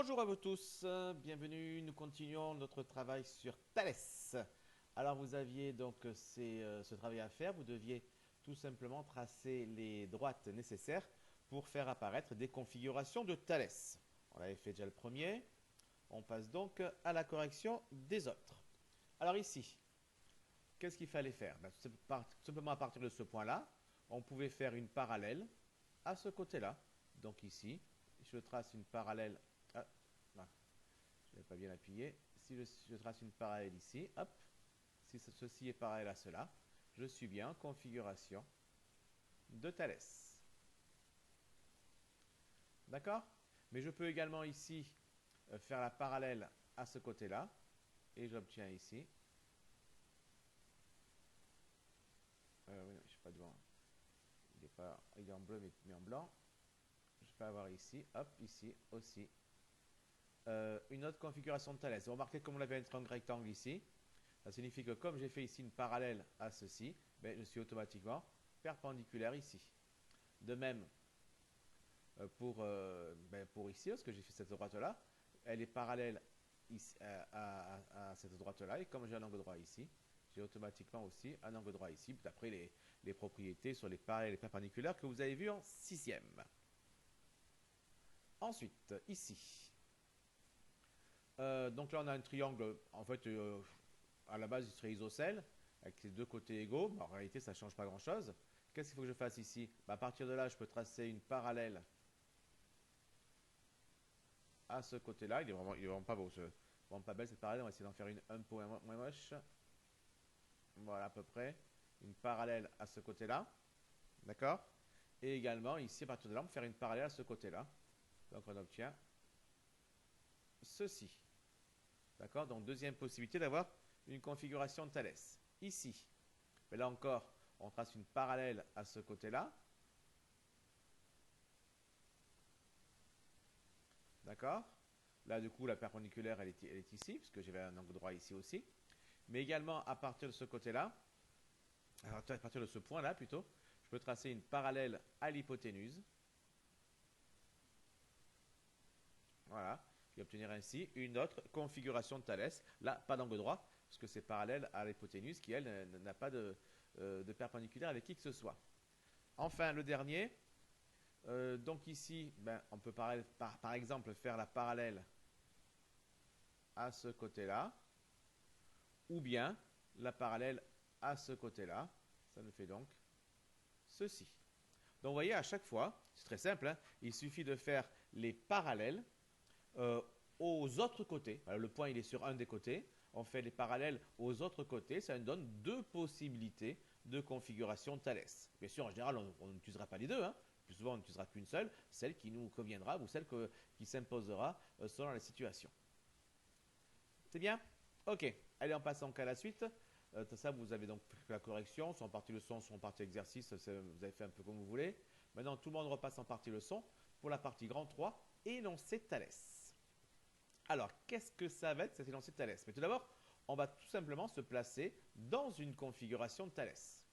Bonjour à vous tous, bienvenue, nous continuons notre travail sur Thalès. Alors vous aviez donc ce travail à faire, vous deviez tout simplement tracer les droites nécessaires pour faire apparaître des configurations de Thalès. On avait fait déjà le premier, on passe donc à la correction des autres. Alors ici, qu'est-ce qu'il fallait faire? Tout simplement à partir de ce point-là, on pouvait faire une parallèle à ce côté-là. Donc ici, je trace une parallèle. Ah, non, je n'ai pas bien appuyé. Si je trace une parallèle ici, hop, si ceci est parallèle à cela, je suis bien en configuration de Thalès. D'accord? Mais je peux également ici faire la parallèle à ce côté-là, et j'obtiens ici. Oui, je sais pas devant. Il est en bleu mais en blanc. Je peux avoir ici, hop, ici aussi. Une autre configuration de Thalès. Vous remarquez comme on avait un triangle rectangle ici. Ça signifie que comme j'ai fait ici une parallèle à ceci, ben, je suis automatiquement perpendiculaire ici. De même pour ici, parce que j'ai fait cette droite-là, elle est parallèle ici, à cette droite-là. Et comme j'ai un angle droit ici, j'ai automatiquement aussi un angle droit ici, d'après les propriétés sur les parallèles et perpendiculaires que vous avez vu en sixième. Ensuite, ici. Donc là, on a un triangle, en fait, à la base, il serait isocèle, avec les deux côtés égaux. Mais en réalité, ça ne change pas grand-chose. Qu'est-ce qu'il faut que je fasse ici? À partir de là, je peux tracer une parallèle à ce côté-là. Il est vraiment pas beau, vraiment pas belle cette parallèle. On va essayer d'en faire une un peu moins moche. Voilà, à peu près. Une parallèle à ce côté-là. D'accord? Et également, ici, à partir de là, on peut faire une parallèle à ce côté-là. Donc, on obtient ceci. D'accord? Donc, deuxième possibilité d'avoir une configuration de Thalès. Ici, mais là encore, on trace une parallèle à ce côté-là. D'accord? Là, du coup, la perpendiculaire, elle est ici, puisque j'avais un angle droit ici aussi. Mais également, à partir de ce côté-là, à partir de ce point-là plutôt, je peux tracer une parallèle à l'hypoténuse. Voilà. Et obtenir ainsi une autre configuration de Thalès. Là, pas d'angle droit, parce que c'est parallèle à l'hypoténuse qui, elle, n'a pas de perpendiculaire avec qui que ce soit. Enfin, le dernier. Donc ici, ben, on peut par exemple faire la parallèle à ce côté-là, ou bien la parallèle à ce côté-là. Ça nous fait donc ceci. Donc vous voyez, à chaque fois, c'est très simple, hein, il suffit de faire les parallèles aux autres côtés. Alors, le point, il est sur un des côtés. On fait les parallèles aux autres côtés. Ça nous donne deux possibilités de configuration Thalès. Bien sûr, en général, on n'utilisera pas les deux. Hein. Plus souvent, on n'utilisera qu'une seule, celle qui nous conviendra ou celle qui s'imposera selon la situation. C'est bien? Ok. Allez, on passe donc à la suite. Ça, vous avez donc fait la correction, soit en partie leçon, soit en partie exercice. Vous avez fait un peu comme vous voulez. Maintenant, tout le monde repasse en partie leçon pour la partie grand 3, énoncé Thalès. Alors, qu'est-ce que ça va être cet énoncé de Thalès? Mais tout d'abord, on va tout simplement se placer dans une configuration de Thalès.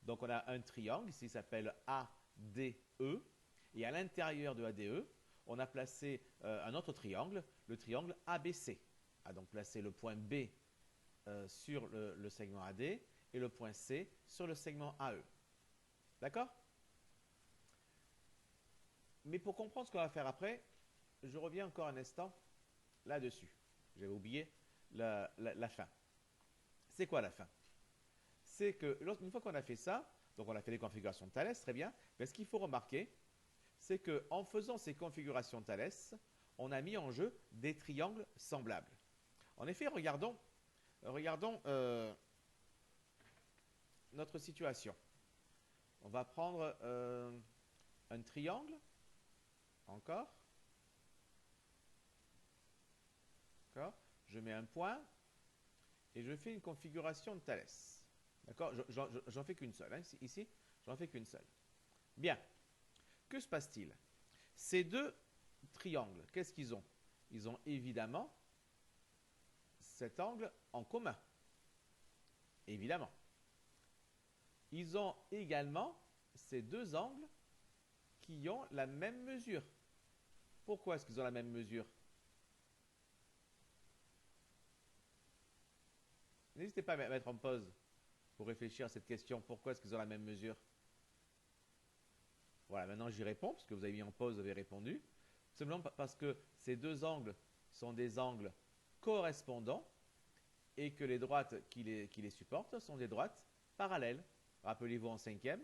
Donc, on a un triangle, ici, qui s'appelle ADE. Et à l'intérieur de ADE, on a placé un autre triangle, le triangle ABC. A donc placé le point B sur le segment AD et le point C sur le segment AE. D'accord? Mais pour comprendre ce qu'on va faire après, je reviens encore un instant là-dessus. J'avais oublié la fin. C'est quoi la fin? C'est que une fois qu'on a fait ça, donc on a fait les configurations de Thalès, très bien, mais ce qu'il faut remarquer, c'est qu'en faisant ces configurations de Thalès, on a mis en jeu des triangles semblables. En effet, regardons notre situation. On va prendre un triangle, encore. D'accord? Je mets un point et je fais une configuration de Thalès. D'accord? J'en fais qu'une seule. Hein. Ici, j'en fais qu'une seule. Bien. Que se passe-t-il? Ces deux triangles, qu'est-ce qu'ils ont? Ils ont évidemment cet angle en commun. Évidemment. Ils ont également ces deux angles qui ont la même mesure. Pourquoi est-ce qu'ils ont la même mesure? N'hésitez pas à mettre en pause pour réfléchir à cette question. Pourquoi est-ce qu'ils ont la même mesure? Voilà, maintenant j'y réponds, parce que vous avez mis en pause, vous avez répondu. Simplement parce que ces deux angles sont des angles correspondants et que les droites qui les supportent sont des droites parallèles. Rappelez-vous en cinquième,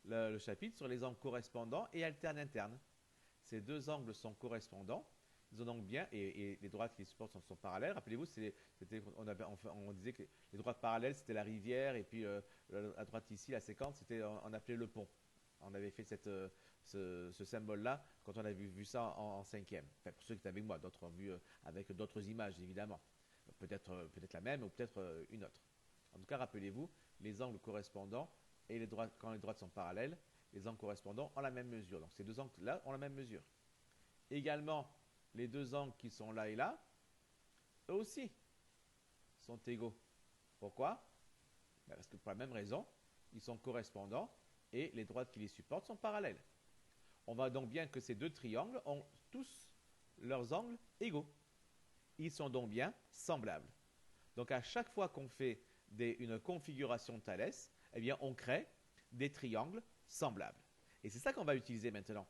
le chapitre sur les angles correspondants et alternes internes. Ces deux angles sont correspondants. Ils ont donc bien, et les droites qui les supportent sont parallèles. Rappelez-vous, on disait que les droites parallèles, c'était la rivière, et puis la droite ici, la séquence, on appelait le pont. On avait fait ce symbole-là quand on avait vu ça en cinquième. Enfin, pour ceux qui étaient avec moi, d'autres ont vu avec d'autres images, évidemment. Peut-être la même ou peut-être une autre. En tout cas, rappelez-vous, les angles correspondants et quand les droites sont parallèles, les angles correspondants ont la même mesure. Donc ces deux angles-là ont la même mesure. Également, les deux angles qui sont là et là, eux aussi, sont égaux. Pourquoi? Parce que pour la même raison, ils sont correspondants et les droites qui les supportent sont parallèles. On voit donc bien que ces deux triangles ont tous leurs angles égaux. Ils sont donc bien semblables. Donc à chaque fois qu'on fait une configuration de Thalès, eh bien on crée des triangles semblables. Et c'est ça qu'on va utiliser maintenant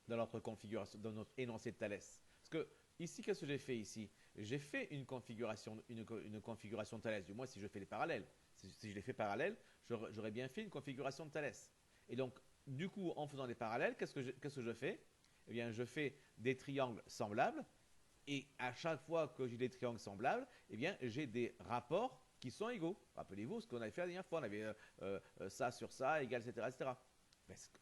dans notre configuration, dans notre énoncé de Thalès. Parce que ici, qu'est-ce que j'ai fait ici? J'ai fait une configuration de Thalès, du moins si je fais les parallèles. Si je les fais parallèles, j'aurais bien fait une configuration de Thalès. Et donc, du coup, en faisant des parallèles, qu'est-ce que je fais? Eh bien, je fais des triangles semblables. Et à chaque fois que j'ai des triangles semblables, eh bien, j'ai des rapports qui sont égaux. Rappelez-vous ce qu'on avait fait la dernière fois. On avait ça sur ça, égal, etc. etc.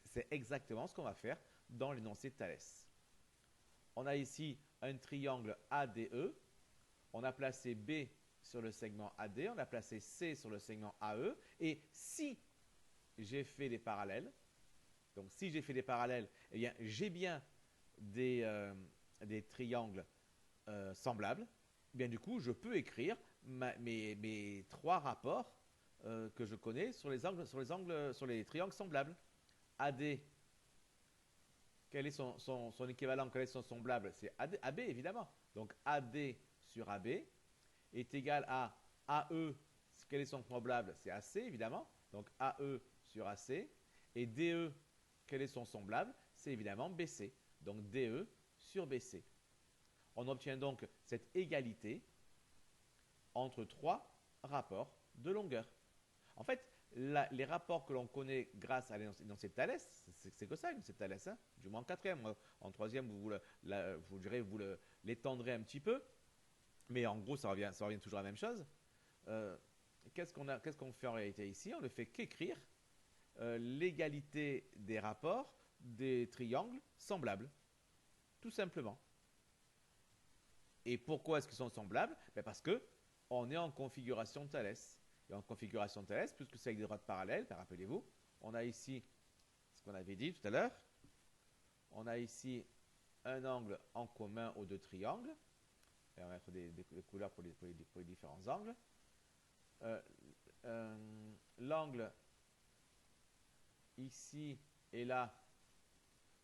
C'est exactement ce qu'on va faire dans l'énoncé de Thalès. On a ici un triangle ADE. On a placé B sur le segment AD. On a placé C sur le segment AE. Et si j'ai fait des parallèles, donc si j'ai fait des parallèles, eh bien, j'ai bien des triangles semblables, eh bien du coup, je peux écrire mes trois rapports que je connais sur les triangles semblables. AD, quel est son équivalent, quel est son semblable? C'est AB, évidemment. Donc AD sur AB est égal à AE, quel est son semblable? C'est AC, évidemment. Donc AE sur AC. Et DE, quel est son semblable? C'est évidemment BC. Donc DE sur BC. On obtient donc cette égalité entre trois rapports de longueur. En fait, les rapports que l'on connaît grâce à l'énoncé de Thalès, c'est que ça, l'énoncé de Thalès, hein, du moins en quatrième. En troisième, vous l'étendrez un petit peu, mais en gros, ça revient toujours à la même chose. Qu'est-ce qu'on fait en réalité ici? On ne fait qu'écrire l'égalité des rapports des triangles semblables, tout simplement. Et pourquoi est-ce qu'ils sont semblables? Parce qu'on est en configuration de Thalès. Et en configuration de Thalès, puisque c'est avec des droites parallèles, rappelez-vous, on a ici ce qu'on avait dit tout à l'heure. On a ici un angle en commun aux deux triangles. Et on va mettre des couleurs pour les différents angles. L'angle ici et là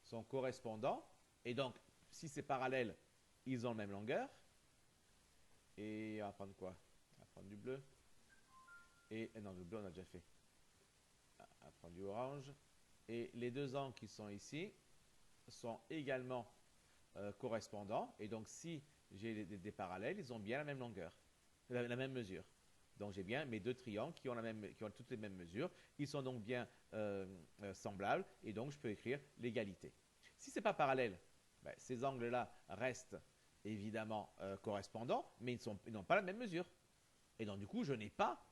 sont correspondants. Et donc, si c'est parallèle, ils ont la même longueur. Et on va prendre quoi? On va prendre du bleu. Et non, le bleu, on a déjà fait. On va prendre du orange. Et les deux angles qui sont ici sont également correspondants. Et donc, si j'ai des parallèles, ils ont bien la même longueur, la même mesure. Donc, j'ai bien mes deux triangles qui ont toutes les mêmes mesures. Ils sont donc bien semblables. Et donc, je peux écrire l'égalité. Si ce n'est pas parallèle, ces angles-là restent évidemment correspondants, mais ils n'ont pas la même mesure. Et donc, du coup, je n'ai pas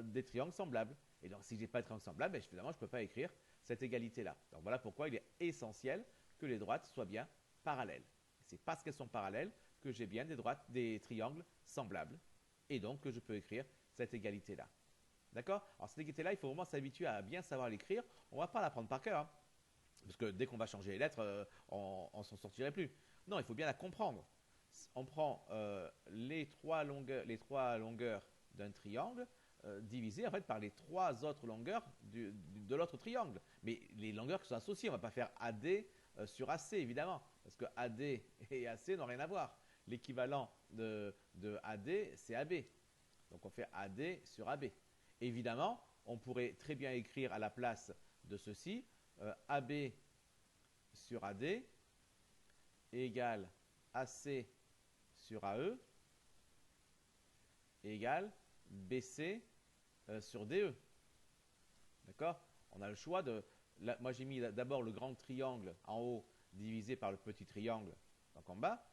des triangles semblables. Et donc, si je n'ai pas de triangle semblable, évidemment, je ne peux pas écrire cette égalité-là. Donc, voilà pourquoi il est essentiel que les droites soient bien parallèles. C'est parce qu'elles sont parallèles que j'ai bien des triangles semblables. Et donc, que je peux écrire cette égalité-là. D'accord? Alors, cette égalité-là, il faut vraiment s'habituer à bien savoir l'écrire. On ne va pas l'apprendre par cœur. Hein. Parce que dès qu'on va changer les lettres, on ne s'en sortirait plus. Non, il faut bien la comprendre. On prend les trois longueurs d'un triangle divisées en fait par les trois autres longueurs de l'autre triangle. Mais les longueurs qui sont associées, on ne va pas faire AD sur AC évidemment, parce que AD et AC n'ont rien à voir. L'équivalent de AD, c'est AB. Donc on fait AD sur AB. Évidemment, on pourrait très bien écrire à la place de ceci, AB sur AD égale AC sur AE égale BC sur DE. D'accord? On a le choix de... Là, moi, j'ai mis d'abord le grand triangle en haut divisé par le petit triangle donc en bas.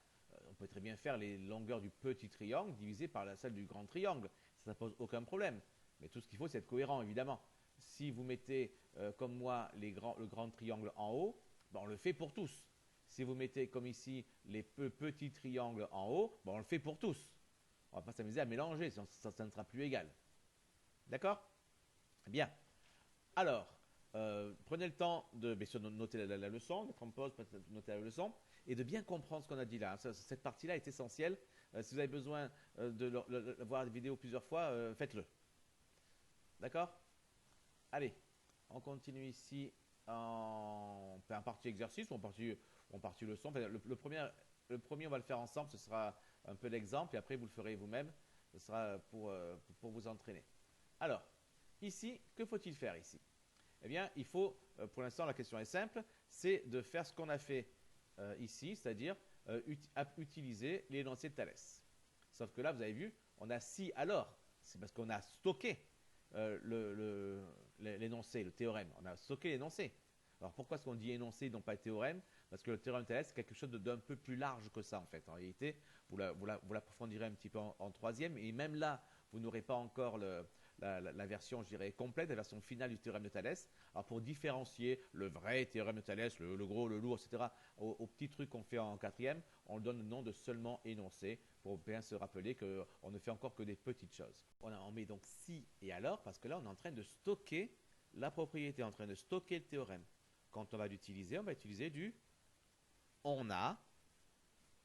On peut très bien faire les longueurs du petit triangle divisé par celle du grand triangle. Ça ne pose aucun problème. Mais tout ce qu'il faut, c'est être cohérent, évidemment. Si vous mettez, comme moi, le grand triangle en haut, ben, on le fait pour tous. Si vous mettez, comme ici, les petits triangles en haut, ben, on le fait pour tous. On ne va pas s'amuser à mélanger, sinon ça ne sera plus égal. D'accord? Bien. Alors, prenez le temps de bien sûr, noter la leçon, mettre en pause, noter la leçon, et de bien comprendre ce qu'on a dit là. Cette partie-là est essentielle. Si vous avez besoin de voir la vidéo plusieurs fois, faites-le. D'accord? Allez, on continue ici en partie exercice ou en partie leçon. Enfin, le premier, on va le faire ensemble, ce sera un peu l'exemple, et après vous le ferez vous-même. Ce sera pour vous entraîner. Alors, ici, que faut-il faire ici? Eh bien, il faut, pour l'instant, la question est simple, c'est de faire ce qu'on a fait ici, c'est-à-dire utiliser l'énoncé de Thalès. Sauf que là, vous avez vu, on a si alors. C'est parce qu'on a stocké l'énoncé, le théorème. On a stocké l'énoncé. Alors pourquoi est-ce qu'on dit énoncé, non pas théorème? Parce que le théorème de Thalès, c'est quelque chose d'un peu plus large que ça, en fait. En réalité, vous l'approfondirez un petit peu en troisième, et même là, vous n'aurez pas encore la version, je dirais, complète, la version finale du théorème de Thalès. Alors pour différencier le vrai théorème de Thalès, le gros, le lourd, etc., au petit truc qu'on fait en quatrième, on donne le nom de seulement énoncé, pour bien se rappeler qu'on ne fait encore que des petites choses. On met donc si et alors, parce que là, on est en train de stocker la propriété, en train de stocker le théorème. Quand on va l'utiliser, on va utiliser du on a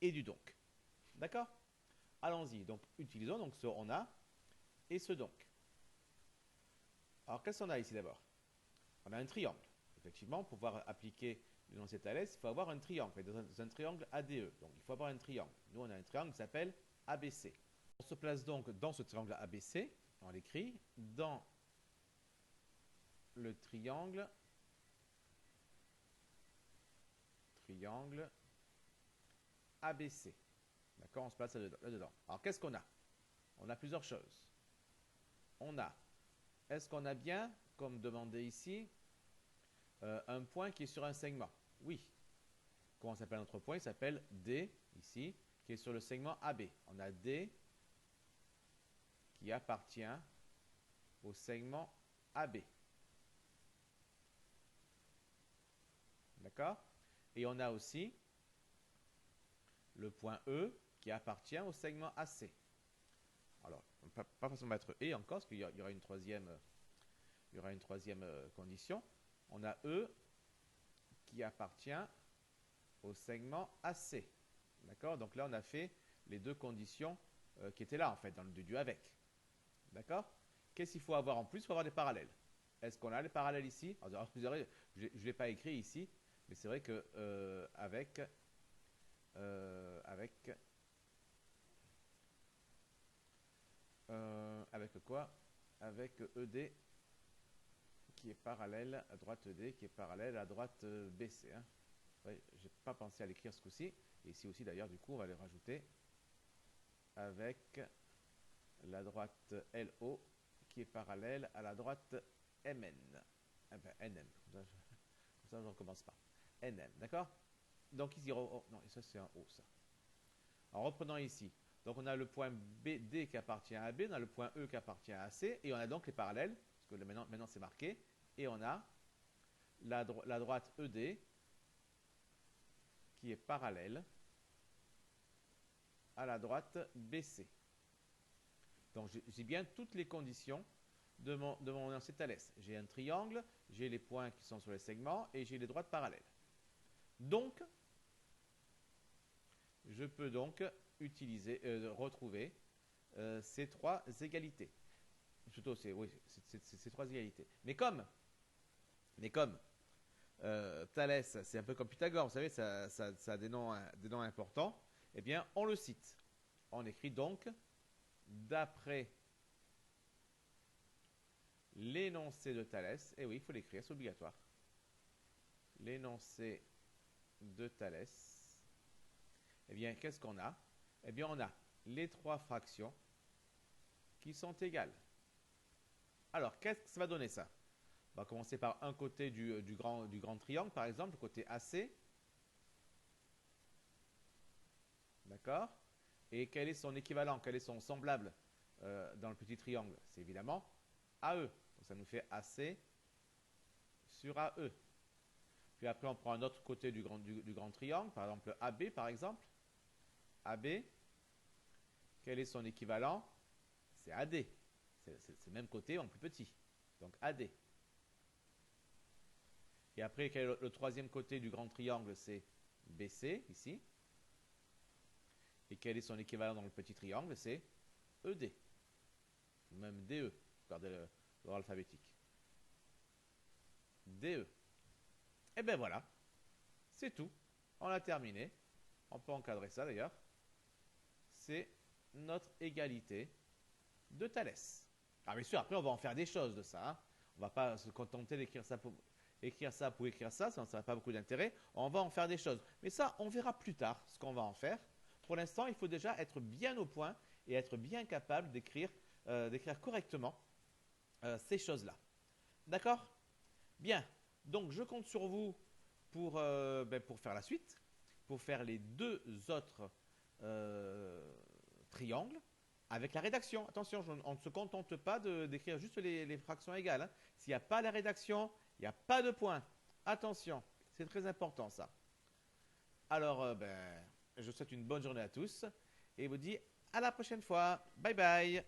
et du donc. D'accord? Allons-y. Donc, utilisons donc ce on a et ce donc. Alors, qu'est-ce qu'on a ici d'abord? On a un triangle. Effectivement, pour pouvoir appliquer l'énoncé de Thalès, il faut avoir un triangle. Dans un triangle ADE. Donc, il faut avoir un triangle. Nous, on a un triangle qui s'appelle ABC. On se place donc dans ce triangle ABC. On l'écrit dans le triangle ABC. D'accord? On se place là-dedans. Alors, qu'est-ce qu'on a? On a plusieurs choses. Est-ce qu'on a bien, comme demandé ici, un point qui est sur un segment? Oui. Comment s'appelle notre point? Il s'appelle D, ici, qui est sur le segment AB. On a D qui appartient au segment AB. D'accord? Et on a aussi le point E qui appartient au segment AC. Alors, pas forcément mettre E encore, parce qu'il y aura une troisième, condition. On a E qui appartient au segment AC. D'accord? Donc là, on a fait les deux conditions qui étaient là, en fait, dans le du avec. D'accord? Qu'est-ce qu'il faut avoir en plus? Il faut avoir des parallèles. Est-ce qu'on a les parallèles ici? Alors, je ne l'ai pas écrit ici, mais c'est vrai que avec quoi? Avec ED qui est parallèle à droite ED qui est parallèle à droite BC. Hein. Ouais, j'ai pas pensé à l'écrire ce coup-ci. Et ici aussi d'ailleurs, du coup, on va les rajouter avec la droite LO qui est parallèle à la droite MN. Enfin, NM. Comme ça, je ne recommence pas. NM, d'accord? Donc ici, non, ça c'est un O, ça. Alors reprenons ici. Donc on a le point BD qui appartient à B, on a le point E qui appartient à C, et on a donc les parallèles, parce que maintenant c'est marqué, et on a la droite ED qui est parallèle à la droite BC. Donc j'ai bien toutes les conditions de mon énoncé de Thalès. J'ai un triangle, j'ai les points qui sont sur les segments, et j'ai les droites parallèles. Donc, je peux donc retrouver ces trois égalités. Plutôt, ces trois égalités. Mais comme Thalès, c'est un peu comme Pythagore, vous savez, ça a des noms importants, eh bien, on le cite. On écrit donc, d'après l'énoncé de Thalès. Et oui, il faut l'écrire, c'est obligatoire. L'énoncé de Thalès. Eh bien, qu'est-ce qu'on a? Eh bien, on a les trois fractions qui sont égales. Alors, qu'est-ce que ça va donner ça? On va commencer par un côté du grand triangle, par exemple, le côté AC. D'accord? Et quel est son équivalent? Quel est son semblable dans le petit triangle? C'est évidemment AE. Donc ça nous fait AC sur AE. Puis après, on prend un autre côté du grand triangle, par exemple AB, par exemple. AB. Quel est son équivalent? C'est AD. C'est le même côté, en plus petit. Donc AD. Et après, quel est le troisième côté du grand triangle? C'est BC, ici. Et quel est son équivalent dans le petit triangle? C'est ED. Ou même DE. Regardez l'ordre alphabétique. DE. Et bien voilà. C'est tout. On a terminé. On peut encadrer ça d'ailleurs. C'est notre égalité de Thalès. Ah bien sûr, après on va en faire des choses de ça. Hein. On ne va pas se contenter d'écrire ça pour écrire ça, sinon ça n'a pas beaucoup d'intérêt. On va en faire des choses. Mais ça, on verra plus tard ce qu'on va en faire. Pour l'instant, il faut déjà être bien au point et être bien capable d'écrire correctement ces choses-là. D'accord? Bien. Donc, je compte sur vous pour faire la suite, pour faire les deux autres triangles avec la rédaction. Attention, on ne se contente pas d'écrire juste les fractions égales. Hein. S'il n'y a pas la rédaction, il n'y a pas de point. Attention, c'est très important ça. Alors, je vous souhaite une bonne journée à tous et vous dis à la prochaine fois. Bye bye.